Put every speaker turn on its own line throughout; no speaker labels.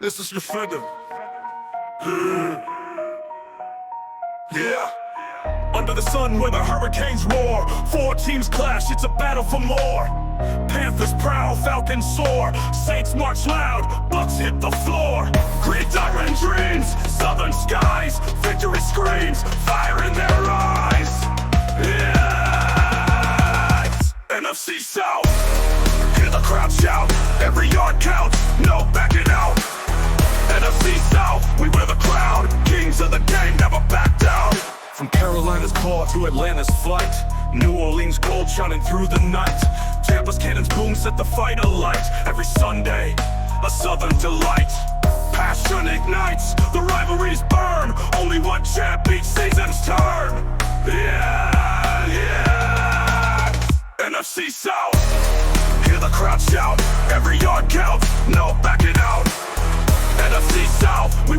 This is Defender. Yeah. Under the sun where the hurricanes roar, four teams clash, it's a battle for more. Panthers prowl, Falcons soar, Saints march loud, Bucks hit the floor. Green diamond dreams, southern skies, victory screams, fire in their eyes. Yeah. NFC South, hear the crowd shout, every yard counts, no backing out. NFC South, we wear the crown, kings of the game, never back down. From Carolina's call to Atlanta's flight, New Orleans gold shining through the night. Tampa's cannons boom set the fight alight. Every Sunday, a southern delight. Passion ignites, the rivalries burn. Only one champ each season's turn. Yeah, yeah. NFC South, hear the crowd shout, every yard counts, no backing out. NFC South, we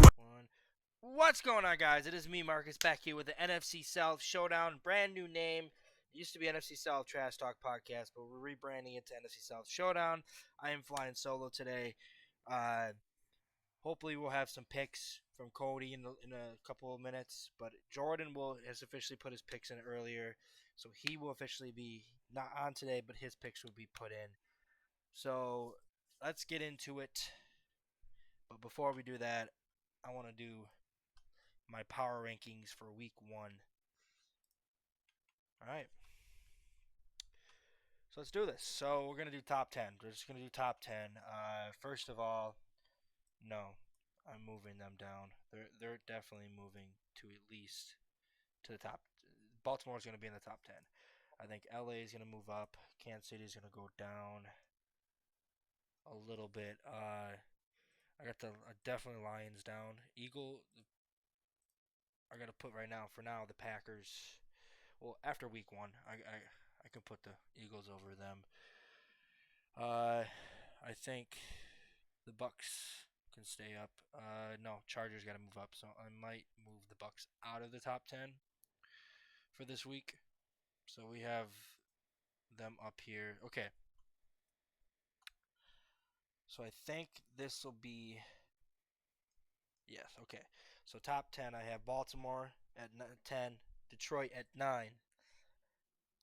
What's going on, guys? It is me, Marcus, back here with the NFC South Showdown. Brand new name. It used to be NFC South Trash Talk Podcast, but we're rebranding it to NFC South Showdown. I am flying solo today. Hopefully we'll have some picks from Cody in a couple of minutes, but Jordan has officially put his picks in earlier, so he will officially be not on today, but his picks will be put in. So let's get into it. But before we do that, I want to do my power rankings for week 1. Alright. So let's do this. So we're going to do top 10. We're just going to do top 10. First of all, no, I'm moving them down. They're definitely moving to at least to the top. Baltimore's going to be in the top 10. I think LA is going to move up. Kansas City is going to go down a little bit. I got definitely Lions down. I got to put right now, for now, the Packers. Well, after week 1, I can put the Eagles over them. I think the Bucks can stay up. No, Chargers got to move up, so I might move the Bucks out of the top 10 for this week. So we have them up here. Okay. So I think this will be... Yes, okay. So top 10, I have Baltimore at 10, Detroit at 9,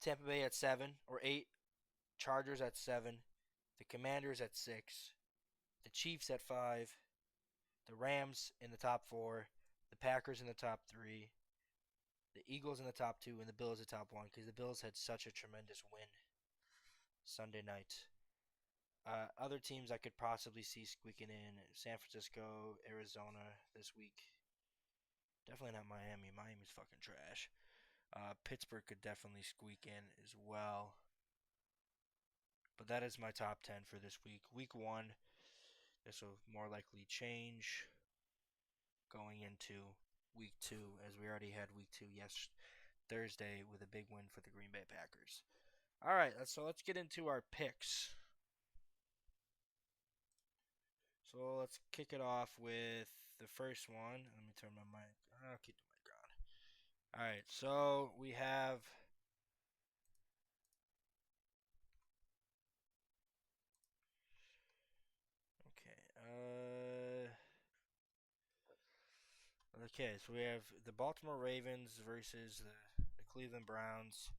Tampa Bay at 7 or 8, Chargers at 7, the Commanders at 6, the Chiefs at 5, the Rams in the top 4, the Packers in the top 3, the Eagles in the top 2, and the Bills at top 1, because the Bills had such a tremendous win Sunday night. Other teams I could possibly see squeaking in: San Francisco, Arizona this week. Definitely not Miami. Miami's fucking trash. Pittsburgh could definitely squeak in as well. But that is my top 10 for this week. Week 1, this will more likely change going into week 2, as we already had week 2 Thursday with a big win for the Green Bay Packers. All right, so let's get into our picks. So let's kick it off with the first one. Let me turn my mic. I'll keep the mic on. Alright, so we have... Okay, so we have the Baltimore Ravens versus the Cleveland Browns.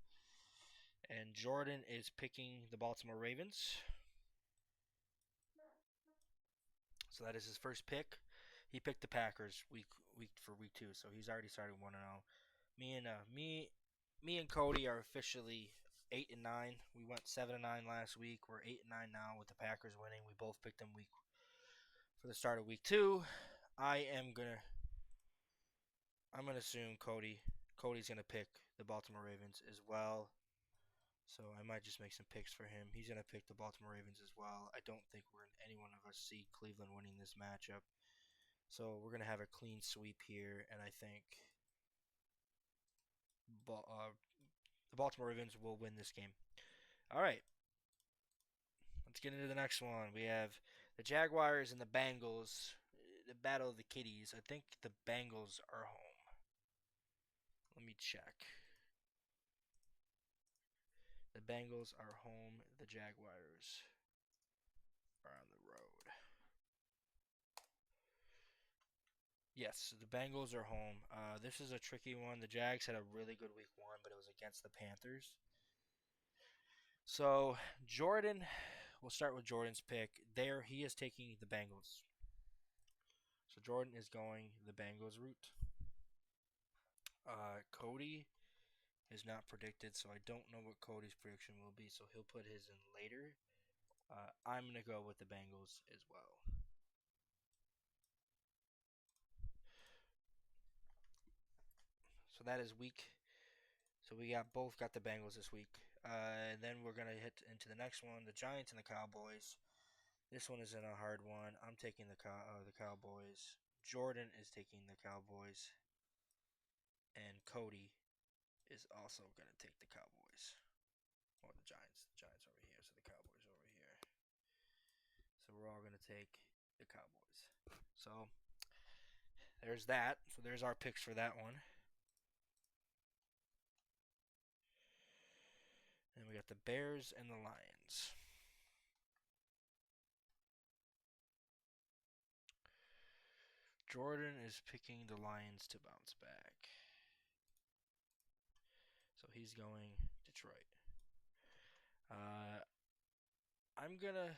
And Jordan is picking the Baltimore Ravens. So that is his first pick. He picked the Packers week 2, so he's already started 1-0. Me and Cody are officially 8-9. We went 7-9 last week. We're 8-9 now with the Packers winning. We both picked them for the start of week 2. I'm gonna assume Cody's gonna pick the Baltimore Ravens as well. So I might just make some picks for him. He's going to pick the Baltimore Ravens as well. I don't think any one of us see Cleveland winning this matchup. So we're going to have a clean sweep here, and I think the Baltimore Ravens will win this game. All right. Let's get into the next one. We have the Jaguars and the Bengals. The Battle of the Kitties. I think the Bengals are home. Let me check. The Bengals are home. The Jaguars are on the road. Yes, the Bengals are home. This is a tricky one. The Jags had a really good week one, but it was against the Panthers. So Jordan, we'll start with Jordan's pick. There, he is taking the Bengals. So Jordan is going the Bengals route. Cody is not predicted, so I don't know what Cody's prediction will be. So he'll put his in later. I'm gonna go with the Bengals as well. So that is week. So we got the Bengals this week. And then we're gonna hit into the next one, the Giants and the Cowboys. This one isn't a hard one. I'm taking the Cowboys. Jordan is taking the Cowboys, and Cody is also gonna take the Cowboys. Or the Giants. The Giants over here, so the Cowboys over here. So we're all gonna take the Cowboys. So there's that. So there's our picks for that one. And we got the Bears and the Lions. Jordan is picking the Lions to bounce back. So he's going Detroit. I'm gonna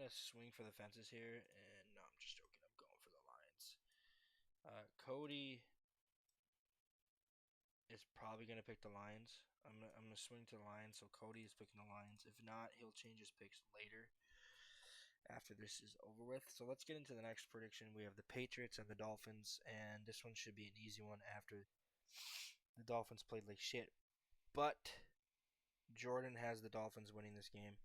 swing for the fences here, and no, I'm just joking. I'm going for the Lions. Cody is probably gonna pick the Lions. I'm gonna swing to the Lions, so Cody is picking the Lions. If not, he'll change his picks later after this is over with. So let's get into the next prediction. We have the Patriots and the Dolphins, and this one should be an easy one after the Dolphins played like shit. But Jordan has the Dolphins winning this game.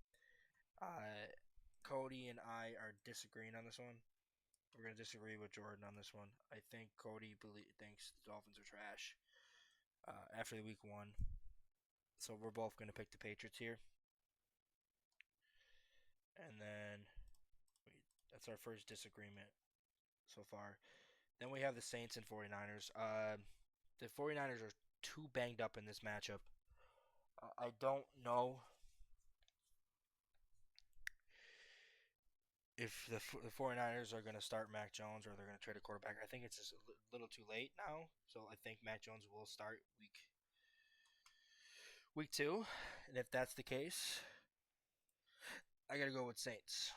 Cody and I are disagreeing on this one. We're going to disagree with Jordan on this one. I think Cody thinks the Dolphins are trash after the week one. So we're both going to pick the Patriots here. And then that's our first disagreement so far. Then we have the Saints and 49ers. The 49ers are too banged up in this matchup. I don't know if the 49ers are going to start Mac Jones or they're going to trade a quarterback. I think it's just a little too late now. So I think Mac Jones will start week 2. And if that's the case, I got to go with Saints.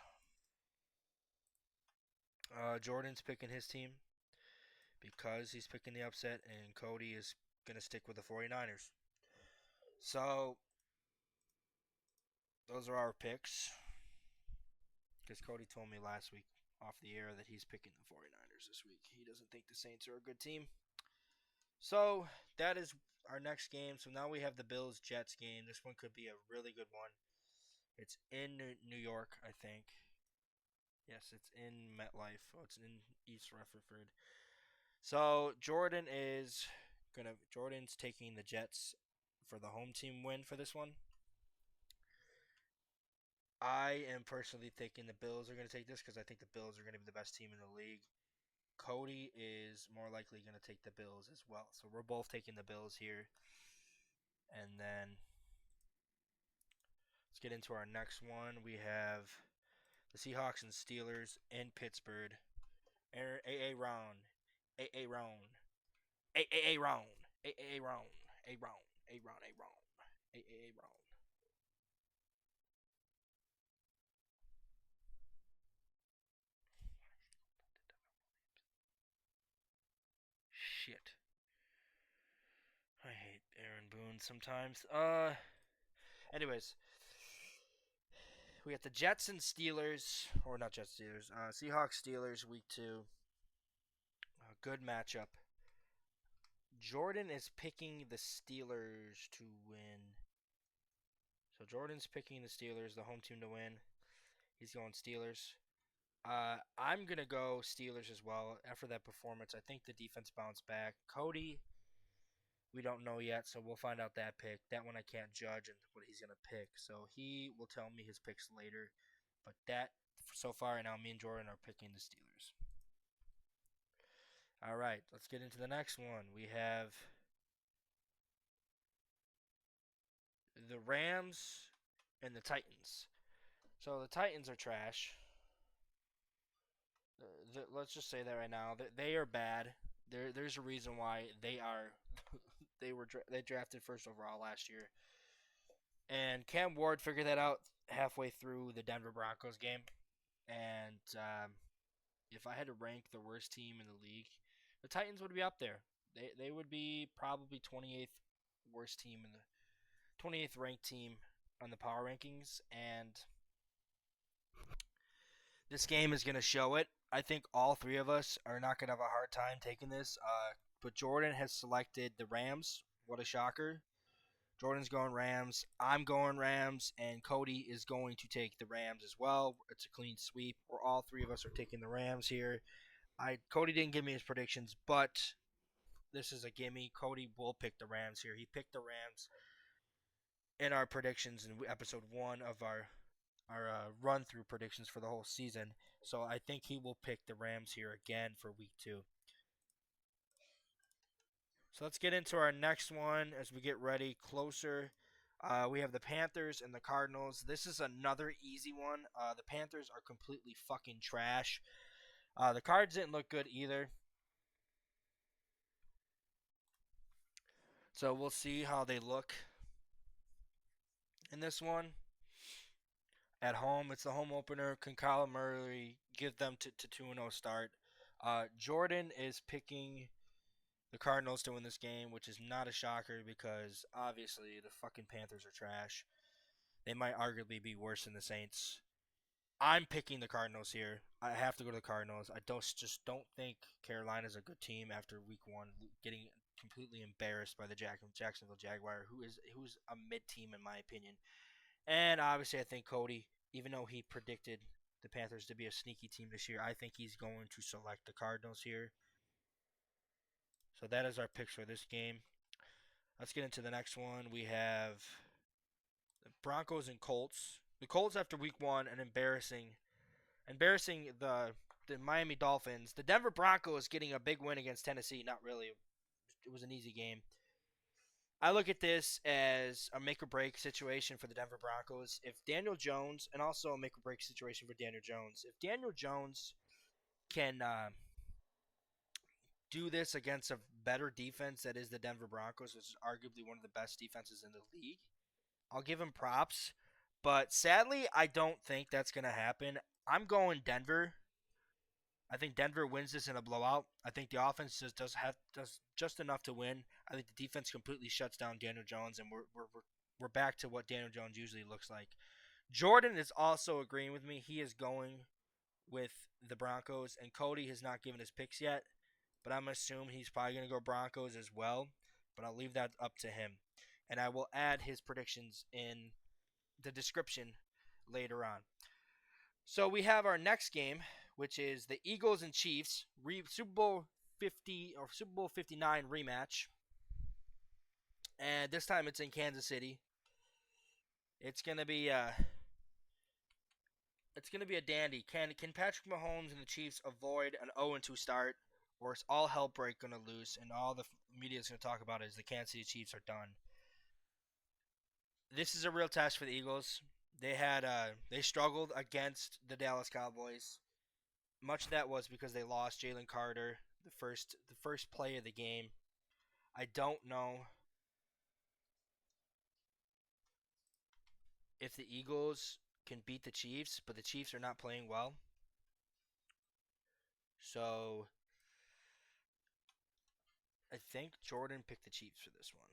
Jordan's picking his team because he's picking the upset, and Cody is going to stick with the 49ers. So those are our picks. Because Cody told me last week off the air that he's picking the 49ers this week. He doesn't think the Saints are a good team. So that is our next game. So now we have the Bills-Jets game. This one could be a really good one. It's in New York, I think. Yes, it's in MetLife. Oh, it's in East Rutherford. So Jordan's taking the Jets for the home team win for this one. I am personally thinking the Bills are going to take this because I think the Bills are going to be the best team in the league. Cody is more likely going to take the Bills as well. So we're both taking the Bills here. And then let's get into our next one. We have the Seahawks and Steelers in Pittsburgh. A round. A round. A round. A round. A round. A round. A round. A round. Shit. I hate Aaron Boone sometimes. Anyways, we got the Jets and Steelers, or not Jets Steelers. Seahawks Steelers week 2. A good matchup. Jordan is picking the Steelers to win. So Jordan's picking the Steelers, the home team, to win. He's going Steelers. I'm going to go Steelers as well. After that performance, I think the defense bounced back. Cody, we don't know yet, so we'll find out that pick. That one I can't judge and what he's going to pick. So he will tell me his picks later. But that, so far, now me and Jordan are picking the Steelers. All right, let's get into the next one. We have the Rams and the Titans. So the Titans are trash. Let's just say that right now. They are bad. There's a reason why they are. They drafted first overall last year, and Cam Ward figured that out halfway through the Denver Broncos game. And if I had to rank the worst team in the league, the Titans would be up there. They would be probably 28th worst team in the 28th ranked team on the power rankings, and this game is going to show it. I think all three of us are not going to have a hard time taking this. But Jordan has selected the Rams. What a shocker. Jordan's going Rams. I'm going Rams. And Cody is going to take the Rams as well. It's a clean sweep. We're all three of us are taking the Rams here. Cody didn't give me his predictions, but this is a gimme. Cody will pick the Rams here. He picked the Rams in our predictions in episode 1 of our run through predictions for the whole season. So I think he will pick the Rams here again for week 2. So let's get into our next one as we get ready closer. We have the Panthers and the Cardinals. This is another easy one. The Panthers are completely fucking trash. The Cards didn't look good either. So we'll see how they look in this one. At home, it's the home opener. Can Kyler Murray give them to 2-0 start? Jordan is picking the Cardinals to win this game, which is not a shocker because obviously the fucking Panthers are trash. They might arguably be worse than the Saints. I'm picking the Cardinals here. I have to go to the Cardinals. I just don't think Carolina's a good team after week 1 getting completely embarrassed by the Jacksonville Jaguars, who's a mid team in my opinion. And obviously I think Cody, even though he predicted the Panthers to be a sneaky team this year, I think he's going to select the Cardinals here. So that is our picks for this game. Let's get into the next one. We have the Broncos and Colts. The Colts after week 1 and embarrassing the Miami Dolphins. The Denver Broncos getting a big win against Tennessee. Not really. It was an easy game. I look at this as a make or break situation for the Denver Broncos. If Daniel Jones, and also a make or break situation for Daniel Jones, if Daniel Jones can do this against a better defense that is the Denver Broncos, which is arguably one of the best defenses in the league, I'll give him props. But sadly, I don't think that's going to happen. I'm going Denver. I think Denver wins this in a blowout. I think the offense does just enough to win. I think the defense completely shuts down Daniel Jones, and we're back to what Daniel Jones usually looks like. Jordan is also agreeing with me. He is going with the Broncos, and Cody has not given his picks yet, but I'm assuming he's probably going to go Broncos as well, but I'll leave that up to him. And I will add his predictions in the description later on. So we have our next game, which is the Eagles and Chiefs Super Bowl 50 or Super Bowl 59 rematch. And this time it's in Kansas City. It's gonna be a dandy. Can Patrick Mahomes and the Chiefs avoid an 0-2 start, or is all hell gonna loose and all the media is gonna talk about is the Kansas City Chiefs are done? This is a real test for the Eagles. They struggled against the Dallas Cowboys. Much of that was because they lost Jalen Carter the first play of the game. I don't know if the Eagles can beat the Chiefs, but the Chiefs are not playing well. So I think Jordan picked the Chiefs for this one.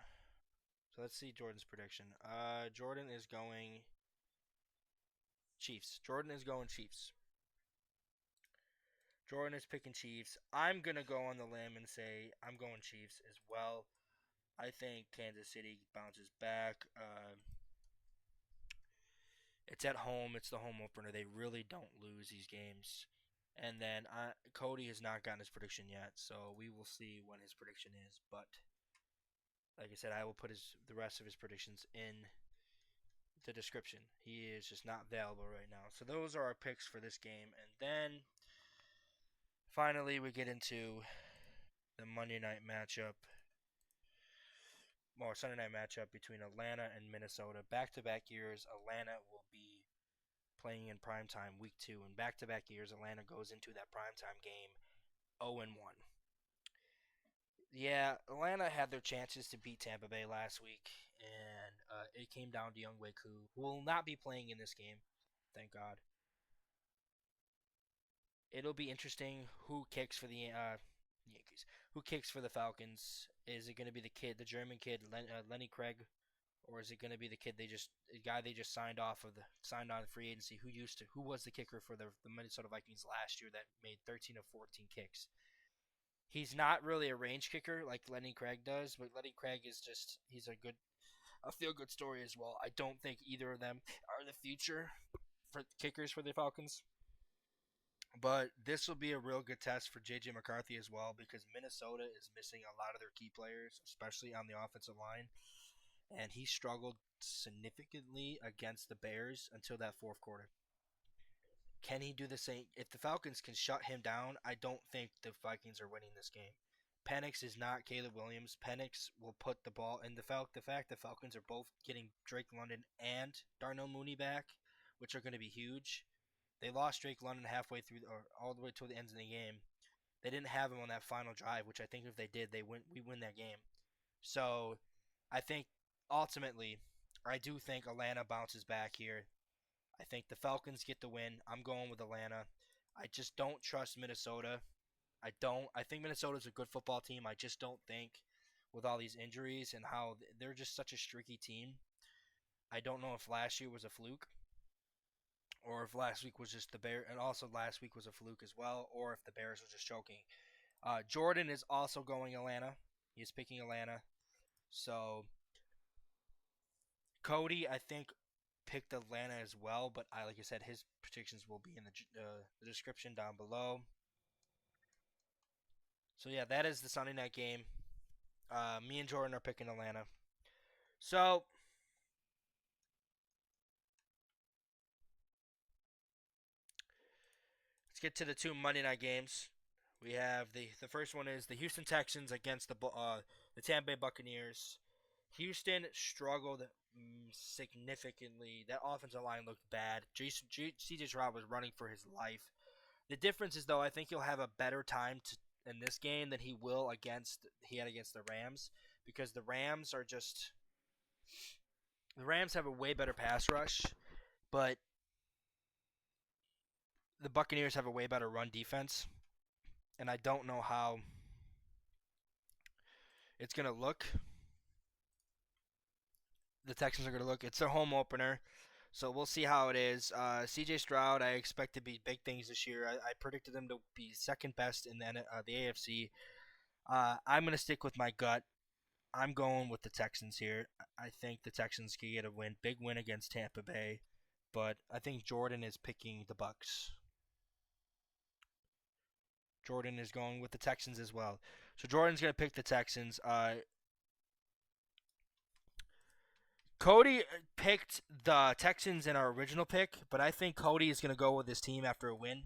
So let's see Jordan's prediction. Jordan is going Chiefs. Jordan is going Chiefs. Jordan is picking Chiefs. I'm going to go on the limb and say I'm going Chiefs as well. I think Kansas City bounces back. It's at home. It's the home opener. They really don't lose these games. And then Cody has not gotten his prediction yet, so we will see when his prediction is. But like I said, I will put the rest of his predictions in the description. He is just not available right now. So those are our picks for this game. And then finally we get into the Monday night matchup. Or Sunday night matchup between Atlanta and Minnesota. Back-to-back years, Atlanta will be playing in primetime week 2. In back-to-back years, Atlanta goes into that primetime game 0-1. Yeah, Atlanta had their chances to beat Tampa Bay last week, and it came down to Younghoe Koo, who will not be playing in this game. Thank God. It'll be interesting who kicks for the Yankees. Who kicks for the Falcons? Is it going to be the German kid, Lenny Craig, or is it going to be the guy they just signed on free agency? Who was the kicker for the Minnesota Vikings last year that made 13 of 14 kicks? He's not really a range kicker like Lenny Craig does, but Lenny Craig he's a feel good story as well. I don't think either of them are the future for kickers for the Falcons. But this will be a real good test for J.J. McCarthy as well, because Minnesota is missing a lot of their key players, especially on the offensive line. And he struggled significantly against the Bears until that fourth quarter. Can he do the same? If the Falcons can shut him down, I don't think the Vikings are winning this game. Penix is not Caleb Williams. Penix will put the ball in the fact the Falcons are both getting Drake London and Darnell Mooney back, which are going to be huge. They lost Drake London halfway through, or all the way to the end of the game. They didn't have him on that final drive, which I think if they did, we win that game. So I think ultimately, I do think Atlanta bounces back here. I think the Falcons get the win. I'm going with Atlanta. I just don't trust Minnesota. I don't. I think Minnesota's a good football team. I just don't think, with all these injuries and how they're just such a streaky team, I don't know if last year was a fluke, or if last week was just the Bears, and also last week was a fluke as well, or if the Bears were just choking. Jordan is also going Atlanta. He's picking Atlanta. So Cody, I think, picked Atlanta as well, but like I said, his predictions will be in the description down below. So yeah, that is the Sunday night game. Me and Jordan are picking Atlanta. So let's get to the 2 Monday night games. We have the first one is the Houston Texans against the Tampa Bay Buccaneers. Houston struggled significantly. That offensive line looked bad. C.J. Stroud was running for his life. The difference is, though, I think he'll have a better time in this game than he had against the Rams, because the Rams have a way better pass rush, but the Buccaneers have a way better run defense, and I don't know how it's going to look. The Texans are going to look. It's their home opener, so we'll see how it is. C.J. Stroud, I expect to be big things this year. I predicted him to be second best in the AFC. I'm going to stick with my gut. I'm going with the Texans here. I think the Texans can get a win. Big win against Tampa Bay, but I think Jordan is picking the Bucs. Jordan is going with the Texans as well. So Jordan's going to pick the Texans. Cody picked the Texans in our original pick, but I think Cody is going to go with his team after a win.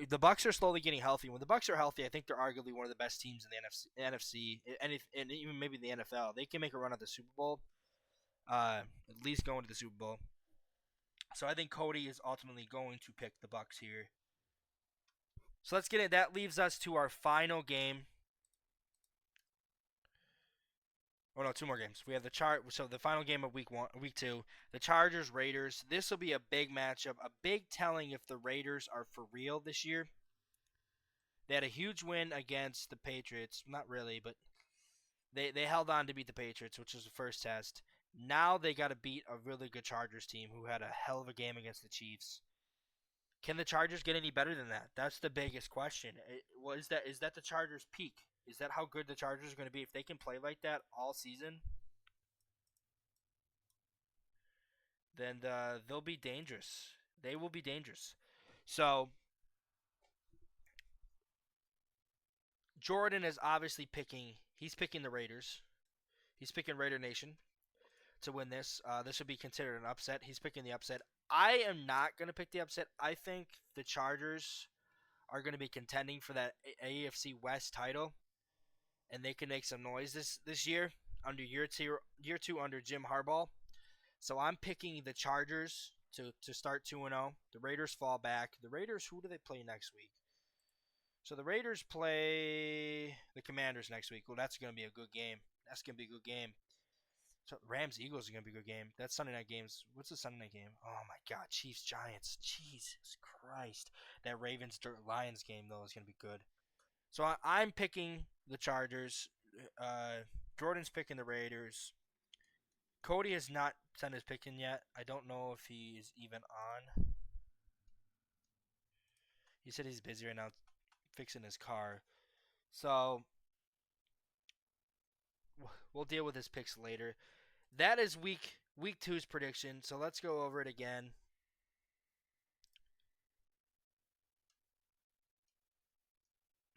The Bucs are slowly getting healthy. When the Bucs are healthy, I think they're arguably one of the best teams in the NFC, and even maybe the NFL. They can make a run at the Super Bowl, at least going to the Super Bowl. So I think Cody is ultimately going to pick the Bucs here. So let's get it. That leaves us to our final game. Oh no, 2 more games. We have so the final game of week 2, the Chargers Raiders. This will be a big matchup, a big telling if the Raiders are for real this year. They had a huge win against the Patriots. Not really, but they held on to beat the Patriots, which was the first test. Now they got to beat a really good Chargers team who had a hell of a game against the Chiefs. Can the Chargers get any better than that? That's the biggest question. Is that the Chargers' peak? Is that how good the Chargers are going to be? If they can play like that all season, then they'll be dangerous. They will be dangerous. So Jordan is obviously picking the Raiders. He's picking Raider Nation to win this. This would be considered an upset. He's picking the upset. I am not going to pick the upset. I think the Chargers are going to be contending for that AFC West title, and they can make some noise this year under year two under Jim Harbaugh. So I'm picking the Chargers to start 2-0. The Raiders fall back. The Raiders, who do they play next week? So the Raiders play the Commanders next week. Well, that's going to be a good game. That's going to be a good game. So Rams-Eagles is going to be a good game. That's Sunday night games. What's the Sunday night game? Oh, my God. Chiefs-Giants. Jesus Christ. That Ravens-Lions game, though, is going to be good. So I'm picking the Chargers. Jordan's picking the Raiders. Cody has not sent his pick in yet. I don't know if he is even on. He said he's busy right now fixing his car. So we'll deal with his picks later. That is week 2's prediction. So let's go over it again.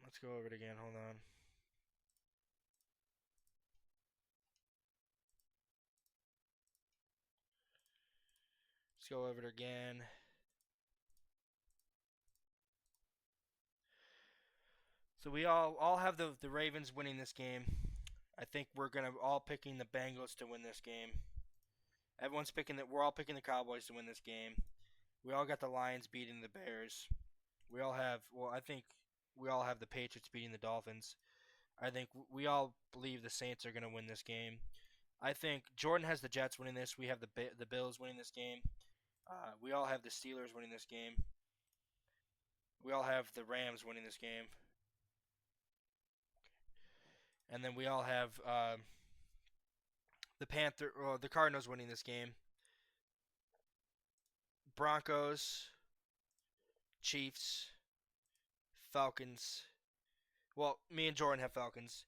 Let's go over it again. Hold on. Let's go over it again. So we all have the Ravens winning this game. I think we're all picking the Bengals to win this game. We're all picking the Cowboys to win this game. We all got the Lions beating the Bears. I think we all have the Patriots beating the Dolphins. I think we all believe the Saints are going to win this game. I think Jordan has the Jets winning this. We have the Bills winning this game. We all have the Steelers winning this game. We all have the Rams winning this game. And then we all have the Cardinals winning this game. Broncos, Chiefs, Falcons. Well, me and Jordan have Falcons.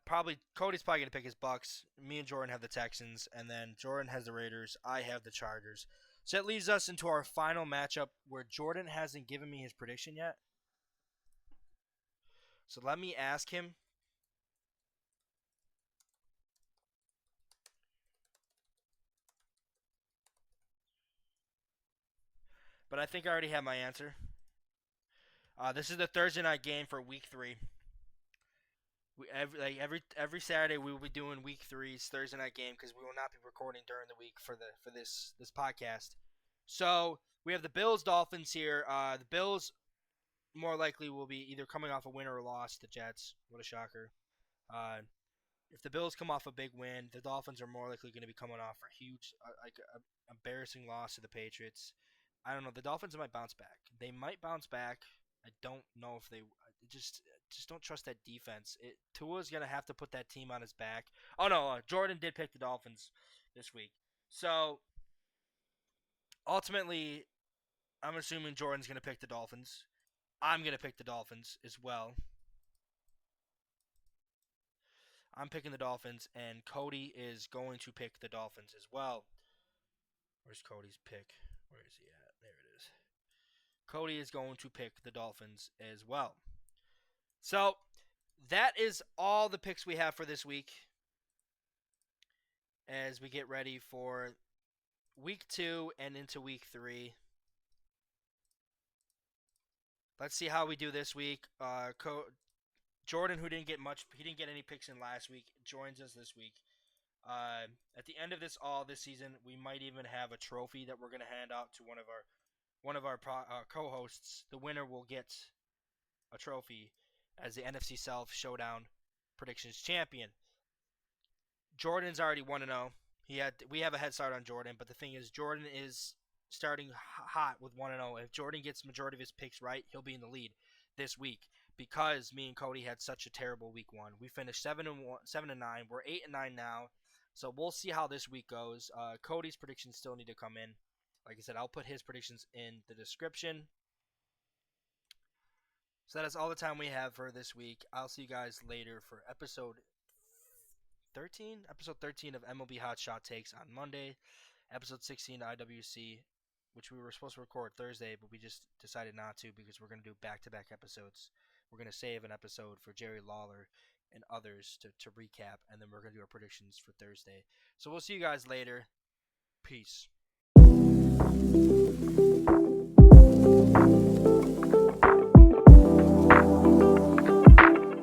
Cody's probably gonna pick his Bucks. Me and Jordan have the Texans, and then Jordan has the Raiders. I have the Chargers. So that leads us into our final matchup, where Jordan hasn't given me his prediction yet. So let me ask him. But I think I already have my answer. This is the Thursday night game for Week 3. Every Saturday we will be doing Week 3's Thursday night game because we will not be recording during the week for this podcast. So we have the Bills Dolphins here. The Bills more likely will be either coming off a win or a loss. The Jets, what a shocker. If the Bills come off a big win, the Dolphins are more likely going to be coming off a huge, embarrassing loss to the Patriots. I don't know. The Dolphins might bounce back. They might bounce back. I don't know if they just don't trust that defense. Tua's gonna have to put that team on his back. Oh no, Jordan did pick the Dolphins this week. So ultimately, I'm assuming Jordan's gonna pick the Dolphins. I'm gonna pick the Dolphins as well. I'm picking the Dolphins, and Cody is going to pick the Dolphins as well. Where's Cody's pick? Where is he at? There it is. Cody is going to pick the Dolphins as well. So, that is all the picks we have for this week as we get ready for Week 2 and into Week 3. Let's see how we do this week. Jordan, who didn't get any picks in last week, joins us this week. At the end of this season, we might even have a trophy that we're going to hand out to one of our co-hosts. The winner will get a trophy as the NFC South Showdown predictions champion. Jordan's already 1-0. We have a head start on Jordan, but the thing is, Jordan is starting hot with 1-0. If Jordan gets the majority of his picks right, he'll be in the lead this week because me and Cody had such a terrible week 1. We finished 7-9. We're 8-9 now. So we'll see how this week goes. Cody's predictions still need to come in. Like I said, I'll put his predictions in the description. So that is all the time we have for this week. I'll see you guys later for episode 13? Episode 13 of MLB Hot Shot Takes on Monday. Episode 16 IWC, which we were supposed to record Thursday, but we just decided not to because we're going to do back-to-back episodes. We're going to save an episode for Jerry Lawler and others to recap, and then we're going to do our predictions for Thursday. So we'll see you guys later. Peace.